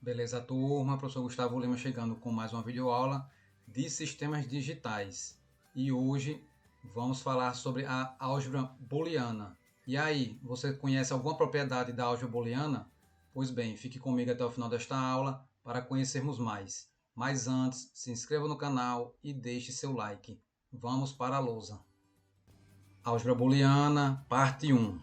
Beleza, turma? Professor Gustavo Lima chegando com mais uma videoaula de sistemas digitais. E hoje vamos falar sobre a álgebra booleana. E aí, você conhece alguma propriedade da álgebra booleana? Pois bem, fique comigo até o final desta aula para conhecermos mais. Mas antes, se inscreva no canal e deixe seu like. Vamos para a lousa. Álgebra booleana, parte 1.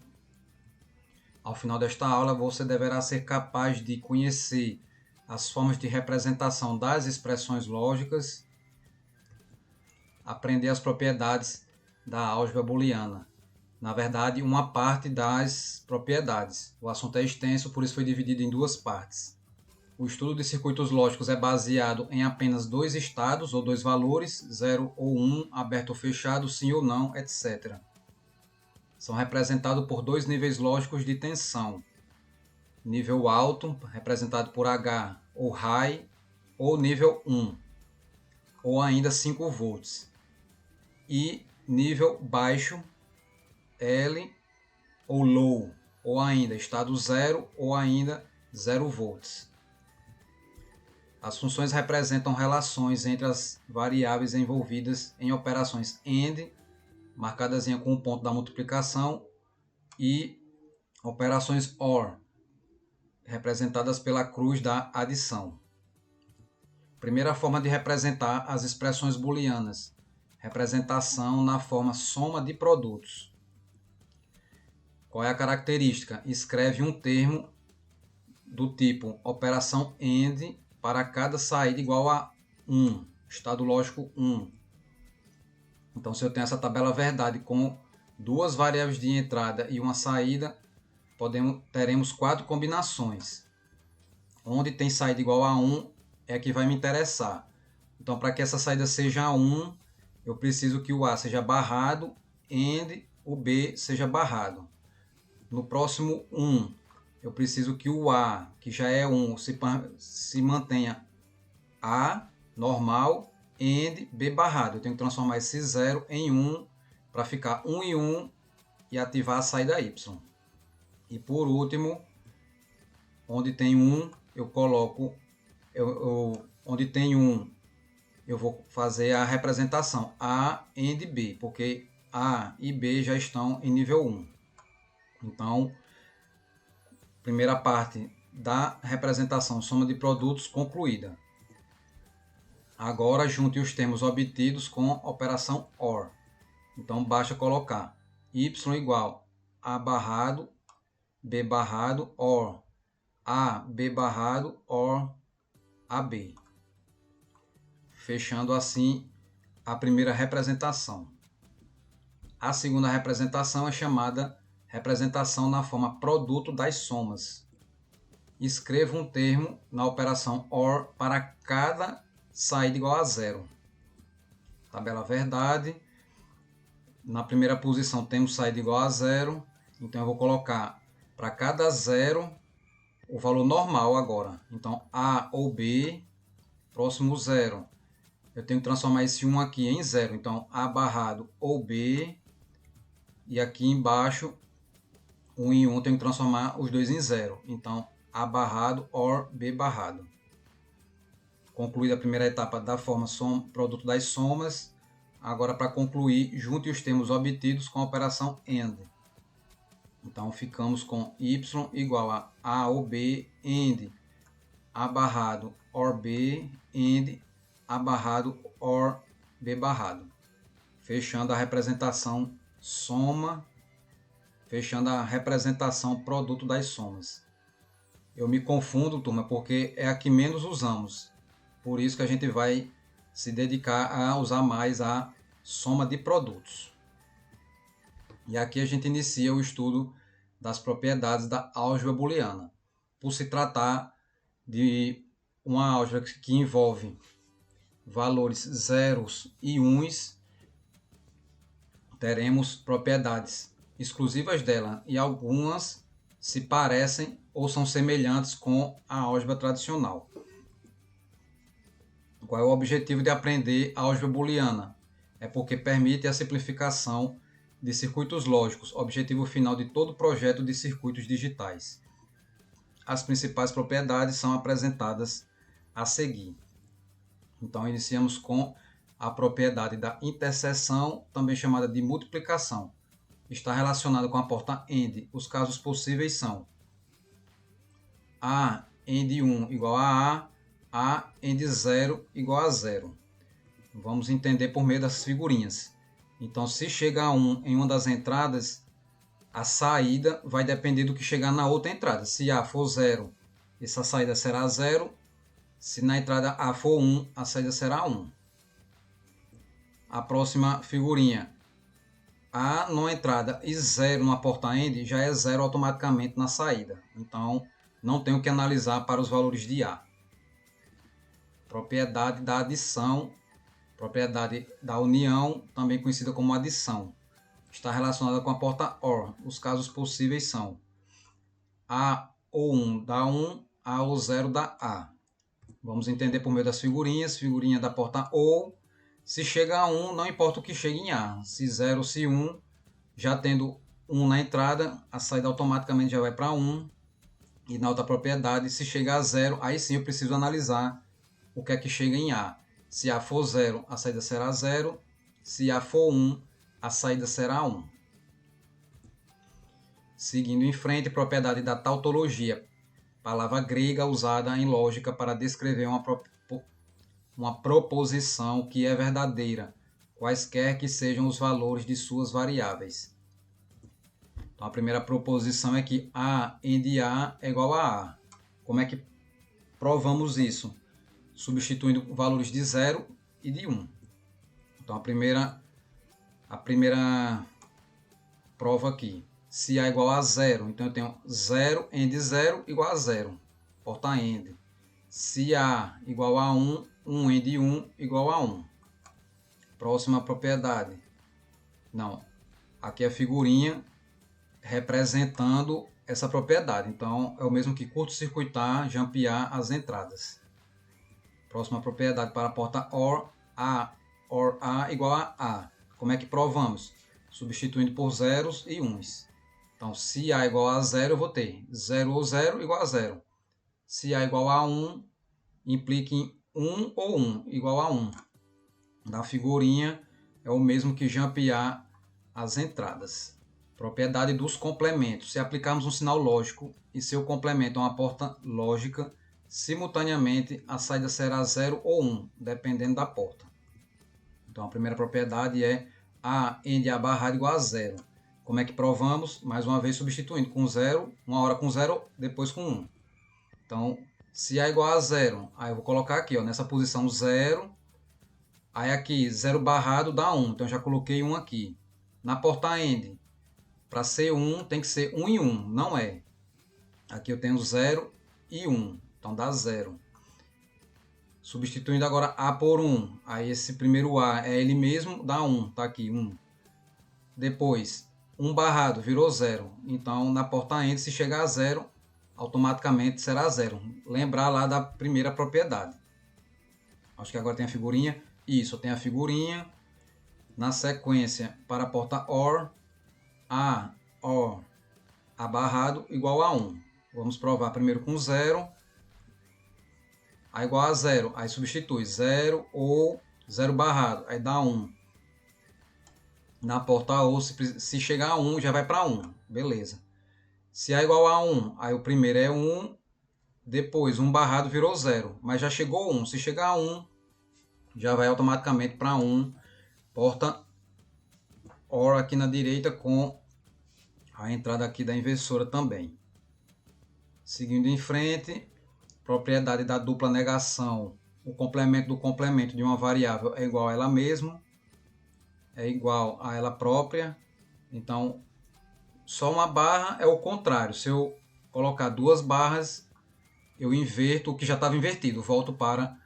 Ao final desta aula, você deverá ser capaz de conhecer as formas de representação das expressões lógicas, aprender as propriedades da álgebra booleana. Na verdade, uma parte das propriedades. O assunto é extenso, por isso foi dividido em duas partes. O estudo de circuitos lógicos é baseado em apenas dois estados ou dois valores, 0 ou 1, aberto ou fechado, sim ou não, etc. São representados por dois níveis lógicos de tensão. Nível alto, representado por H ou high, ou nível 1, ou ainda 5 volts. E nível baixo, L ou low, ou ainda estado 0 ou ainda 0 volts. As funções representam relações entre as variáveis envolvidas em operações AND, marcadas com o ponto da multiplicação, e operações OR, representadas pela cruz da adição. Primeira forma de representar as expressões booleanas. Representação na forma soma de produtos. Qual é a característica? Escreve um termo do tipo operação AND para cada saída igual a 1, estado lógico 1. Então, se eu tenho essa tabela verdade com duas variáveis de entrada e uma saída, teremos 4 combinações. Onde tem saída igual a 1 é a que vai me interessar. Então, para que essa saída seja 1, eu preciso que o A seja barrado, AND o B seja barrado. No próximo 1, eu preciso que o A, que já é 1, se mantenha A normal, AND B barrado. Eu tenho que transformar esse 0 em 1 para ficar 1 e 1 e ativar a saída Y. E por último, onde tem 1, eu coloco, onde tem 1, eu vou fazer a representação A AND B, porque A e B já estão em nível 1. Então, primeira parte da representação soma de produtos concluída. Agora, junte os termos obtidos com operação OR. Então, basta colocar y igual a barrado, b barrado, OR. A, b barrado, OR, AB. Fechando assim a primeira representação. A segunda representação é chamada representação na forma produto das somas. Escreva um termo na operação OR para cada saída igual a 0. Tabela verdade. Na primeira posição temos saída igual a 0. Então eu vou colocar para cada 0 o valor normal agora. Então A ou B, próximo 0. Eu tenho que transformar esse 1 aqui em 0. Então A barrado ou B. E aqui embaixo, 1 em 1, eu tenho que transformar os dois em 0. Então A barrado or B barrado. Concluída a primeira etapa da forma produto das somas. Agora, para concluir, junte os termos obtidos com a operação AND. Então, ficamos com y igual a ou B, AND A barrado or B, AND A barrado or B barrado. Fechando a representação soma, fechando a representação produto das somas. Eu me confundo, turma, porque é a que menos usamos. Por isso que a gente vai se dedicar a usar mais a soma de produtos. E aqui a gente inicia o estudo das propriedades da álgebra booleana. Por se tratar de uma álgebra que envolve valores zeros e uns, teremos propriedades exclusivas dela e algumas se parecem ou são semelhantes com a álgebra tradicional. Qual é o objetivo de aprender a álgebra booleana? É porque permite a simplificação de circuitos lógicos, objetivo final de todo projeto de circuitos digitais. as principais propriedades são apresentadas a seguir. Então, iniciamos com a propriedade da interseção, também chamada de multiplicação. Está relacionada com a porta AND. Os casos possíveis são A AND 1 igual a AND 0 igual a 0. Vamos entender por meio das figurinhas. Então, se chegar a 1 em uma das entradas, a saída vai depender do que chegar na outra entrada. Se A for 0, essa saída será 0. Se na entrada A for 1, a saída será 1. A próxima figurinha. A numa entrada e 0 na porta AND já é 0 automaticamente na saída. Então, não tenho que analisar para os valores de A. Propriedade da adição. Propriedade da união, também conhecida como adição. Está relacionada com a porta OR. Os casos possíveis são A ou 1 dá 1, A ou 0 dá A. Vamos entender por meio das figurinhas. Figurinha da porta OR. Se chega a 1, não importa o que chegue em A. Se 0 ou se 1, já tendo 1 na entrada, a saída automaticamente já vai para 1. E na outra propriedade, se chegar a 0, aí sim eu preciso analisar o que é que chega em A. Se A for 0, a saída será 0. Se A for 1, a saída será 1. Seguindo em frente, propriedade da tautologia. Palavra grega usada em lógica para descrever uma proposição que é verdadeira, quaisquer que sejam os valores de suas variáveis. Então, a primeira proposição é que A AND A é igual a A. Como é que provamos isso? Substituindo valores de 0 e de 1. Então, a primeira prova aqui. Se A é igual a 0, então eu tenho 0 AND 0 igual a 0. Porta AND. Se A igual a 1, 1 AND 1 igual a 1. Próxima propriedade. Não, aqui é a figurinha representando essa propriedade. Então, é o mesmo que curto-circuitar, jampear as entradas. Próxima propriedade para a porta OR. A OR A igual a A. Como é que provamos? Substituindo por zeros e uns. Então, se A igual a 0, eu vou ter 0 ou 0 igual a 0. Se A igual a 1, implica em 1 ou 1 igual a 1. Da figurinha é o mesmo que jampear as entradas. Propriedade dos complementos. Se aplicarmos um sinal lógico e seu complemento é uma porta lógica, simultaneamente a saída será 0 ou 1, dependendo da porta. Então, a primeira propriedade é A AND A barrado igual a 0. Como é que provamos? Mais uma vez substituindo com 0, uma hora com 0, depois com 1. Então, se A igual a 0, aí eu vou colocar aqui, ó, nessa posição 0. Aí aqui, 0 barrado dá 1, então já coloquei 1 aqui. Na porta AND, para ser 1, tem que ser 1 e 1, não é. Aqui eu tenho 0 e 1, então dá 0. Substituindo agora A por 1, aí esse primeiro A é ele mesmo, dá 1, tá aqui, 1. Depois, 1 barrado virou 0, então na porta AND, se chegar a 0, automaticamente será 0. Lembrar lá da primeira propriedade. Acho que agora tem a figurinha. Isso, tem a figurinha. Na sequência, para a porta OR, A OR A barrado igual a 1. Vamos provar primeiro com 0. A igual a 0. Aí substitui 0 ou 0 barrado. Aí dá 1. Na porta OR, se chegar a 1, já vai para 1. Beleza. Se A igual a 1, aí o primeiro é 1. Depois, 1 barrado virou 0. Mas já chegou 1. Se chegar a 1, já vai automaticamente para 1. Porta OR aqui na direita com a entrada aqui da inversora também. Seguindo em frente, propriedade da dupla negação. O complemento do complemento de uma variável é igual a ela mesma, é igual a ela própria. Então, só uma barra é o contrário. Se eu colocar 2 barras, eu inverto o que já estava invertido, volto para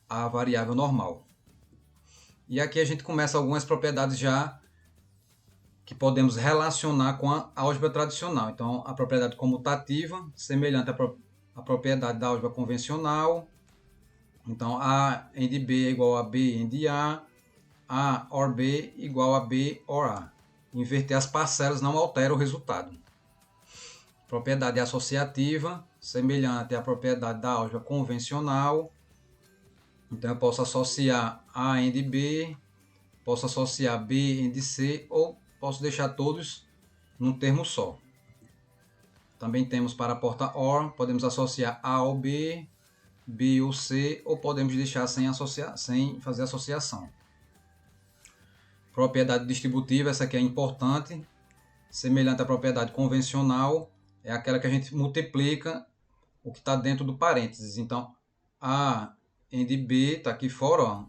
a variável normal. E aqui a gente começa algumas propriedades já que podemos relacionar com a álgebra tradicional. Então, a propriedade comutativa, semelhante à propriedade da álgebra convencional. Então, A AND B é igual a B AND A OR B igual a B OR A. Inverter as parcelas não altera o resultado. Propriedade associativa, semelhante à propriedade da álgebra convencional. Então eu posso associar A AND B, posso associar B AND C, ou posso deixar todos num termo só. Também temos para a porta OR, podemos associar A ao B, B ou C, ou podemos deixar sem fazer associação. Propriedade distributiva, essa aqui é importante, semelhante à propriedade convencional, é aquela que a gente multiplica o que está dentro do parênteses. Então, A AND B está aqui fora, ó.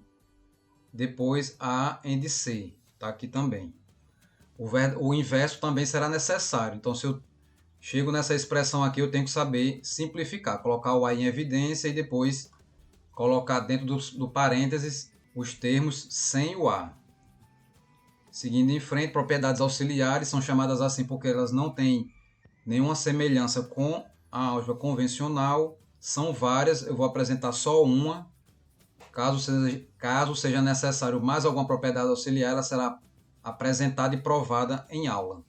Depois A AND C está aqui também. O inverso também será necessário. Então, se eu chego nessa expressão aqui, eu tenho que saber simplificar, colocar o A em evidência e depois colocar dentro do parênteses os termos sem o A. Seguindo em frente, propriedades auxiliares são chamadas assim porque elas não têm nenhuma semelhança com a álgebra convencional. São várias, eu vou apresentar só uma. Caso seja necessário mais alguma propriedade auxiliar, ela será apresentada e provada em aula.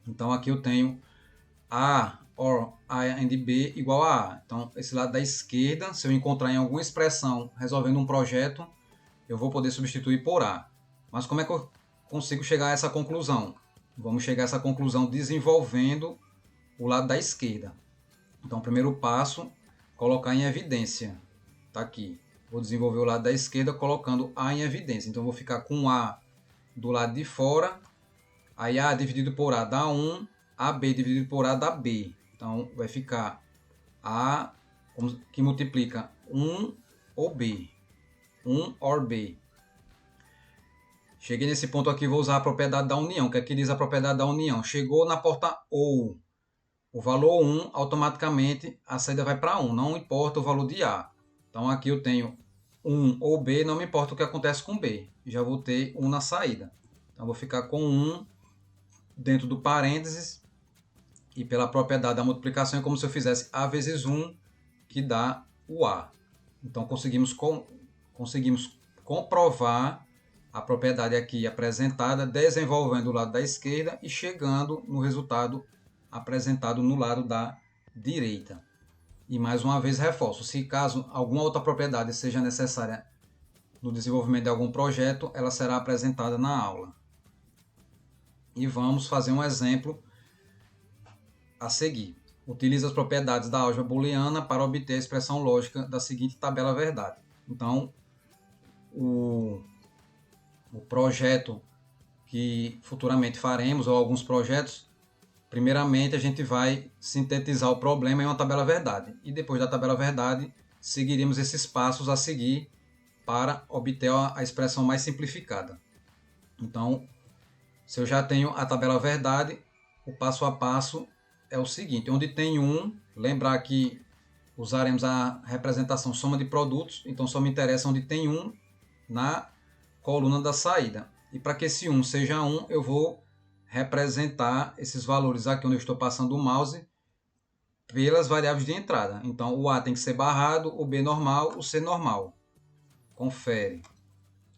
Então aqui eu tenho A or A and B igual a A. Então esse lado da esquerda, se eu encontrar em alguma expressão resolvendo um projeto, eu vou poder substituir por A. Mas como é que eu consigo chegar a essa conclusão? Vamos chegar a essa conclusão desenvolvendo o lado da esquerda. Então o primeiro passo, colocar em evidência. Está aqui. Vou desenvolver o lado da esquerda colocando A em evidência. Então vou ficar com A do lado de fora. Aí A dividido por A dá 1. AB dividido por A dá B. Então vai ficar A que multiplica 1 ou B. 1 or B. Cheguei nesse ponto aqui, vou usar a propriedade da união. O que aqui diz a propriedade da união? Chegou na porta OU. O valor 1, automaticamente a saída vai para 1. Não importa o valor de A. Então aqui eu tenho 1 ou B, não me importa o que acontece com B. Já vou ter 1 na saída. Então vou ficar com 1 dentro do parênteses. E pela propriedade da multiplicação é como se eu fizesse A vezes 1, que dá o A. Então conseguimos comprovar a propriedade aqui apresentada, desenvolvendo o lado da esquerda e chegando no resultado apresentado no lado da direita. E mais uma vez reforço, se caso alguma outra propriedade seja necessária no desenvolvimento de algum projeto, ela será apresentada na aula. E vamos fazer um exemplo a seguir. Utiliza as propriedades da álgebra booleana para obter a expressão lógica da seguinte tabela verdade. Então, o projeto que futuramente faremos, ou alguns projetos, primeiramente a gente vai sintetizar o problema em uma tabela verdade. E depois da tabela verdade, seguiremos esses passos a seguir para obter a expressão mais simplificada. Então, se eu já tenho a tabela verdade, o passo a passo é o seguinte: onde tem 1, lembrar que usaremos a representação soma de produtos, então só me interessa onde tem 1 na coluna da saída. E para que esse 1 seja 1, eu vou representar esses valores aqui onde eu estou passando o mouse pelas variáveis de entrada. Então o A tem que ser barrado, o B normal, o C normal. Confere.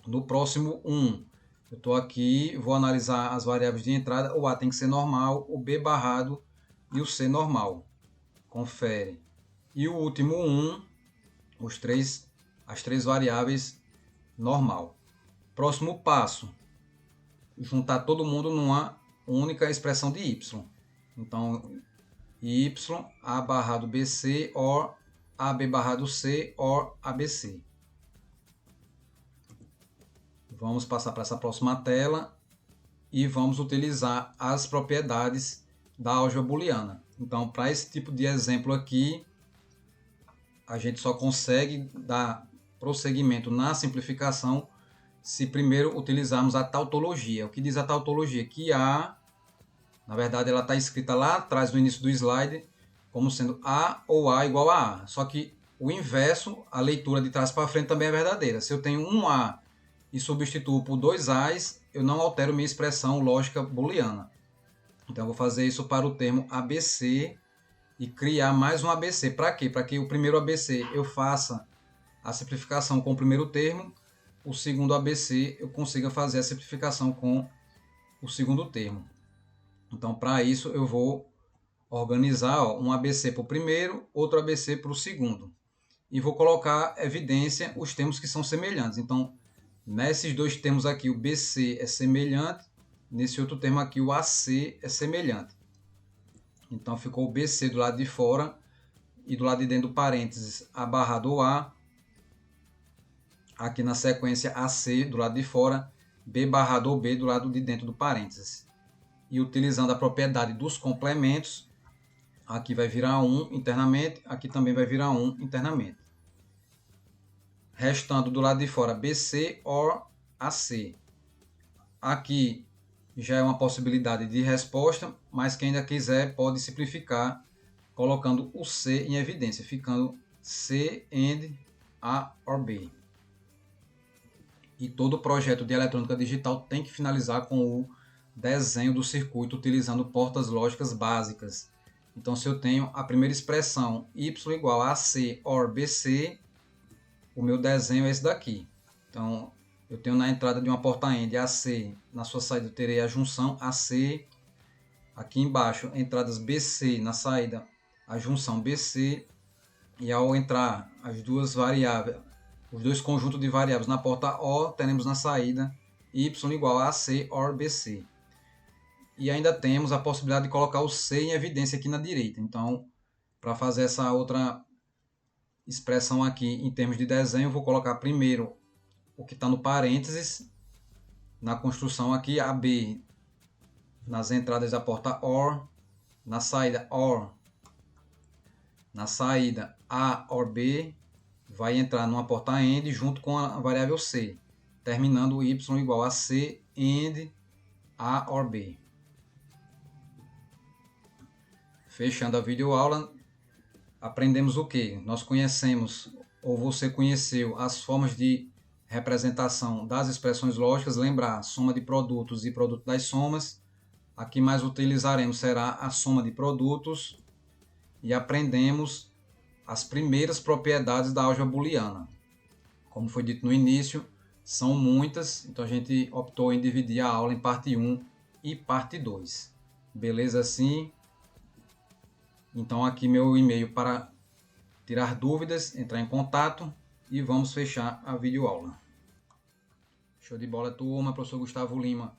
No próximo 1, eu estou aqui, vou analisar as variáveis de entrada, o A tem que ser normal, o B barrado e o C normal. Confere. E o último 1, as três variáveis normal. Próximo passo, juntar todo mundo numa única expressão de y. Então, y, A barrado BC, or AB barrado C, or ABC. Vamos passar para essa próxima tela e vamos utilizar as propriedades da álgebra booleana. Então, para esse tipo de exemplo aqui, a gente só consegue dar prosseguimento na simplificação se primeiro utilizarmos a tautologia. O que diz a tautologia? Que A, na verdade, ela está escrita lá atrás no início do slide como sendo A ou A igual a A. Só que o inverso, a leitura de trás para frente também é verdadeira. Se eu tenho um A e substituo por 2 A's, eu não altero minha expressão lógica booleana. Então eu vou fazer isso para o termo ABC e criar mais um ABC. Para quê? Para que o primeiro ABC eu faça a simplificação com o primeiro termo, o segundo ABC eu consiga fazer a simplificação com o segundo termo. Então, para isso, eu vou organizar um ABC para o primeiro, outro ABC para o segundo. E vou colocar evidência os termos que são semelhantes. Então, nesses dois termos aqui, o BC é semelhante, nesse outro termo aqui, o AC é semelhante. Então, ficou o BC do lado de fora e do lado de dentro do parênteses A barrado A. Aqui na sequência AC do lado de fora, B barrado B do lado de dentro do parênteses. E utilizando a propriedade dos complementos, aqui vai virar 1 internamente, aqui também vai virar 1 internamente. Restando do lado de fora BC or AC. Aqui já é uma possibilidade de resposta, mas quem ainda quiser pode simplificar colocando o C em evidência, ficando C and A or B. E todo projeto de eletrônica digital tem que finalizar com o desenho do circuito utilizando portas lógicas básicas. Então, se eu tenho a primeira expressão y igual a AC or BC, o meu desenho é esse daqui. Então, eu tenho na entrada de uma porta AND AC, na sua saída eu terei a junção AC. Aqui embaixo, entradas BC, na saída a junção BC. E ao entrar as duas variáveis, os dois conjuntos de variáveis na porta O, teremos na saída y igual a AC or BC. E ainda temos a possibilidade de colocar o C em evidência aqui na direita. Então, para fazer essa outra expressão aqui em termos de desenho, eu vou colocar primeiro o que está no parênteses, na construção aqui, AB, nas entradas da porta OR, na saída OR, na saída A or B, vai entrar numa porta AND junto com a variável C, terminando o y igual a C AND A or B. Fechando a videoaula, aprendemos o que? Nós conhecemos, ou você conheceu, as formas de representação das expressões lógicas, lembrar soma de produtos e produto das somas. Aqui mais utilizaremos será a soma de produtos e aprendemos as primeiras propriedades da álgebra booleana. Como foi dito no início, são muitas, então a gente optou em dividir a aula em parte 1 e parte 2. Beleza assim? Então aqui meu e-mail para tirar dúvidas, entrar em contato e vamos fechar a videoaula. Show de bola, turma. Professor Gustavo Lima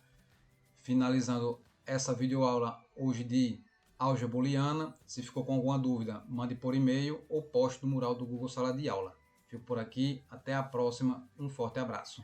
finalizando essa videoaula hoje de álgebra booleana. Se ficou com alguma dúvida, mande por e-mail ou poste no mural do Google Sala de Aula. Fico por aqui, até a próxima, um forte abraço.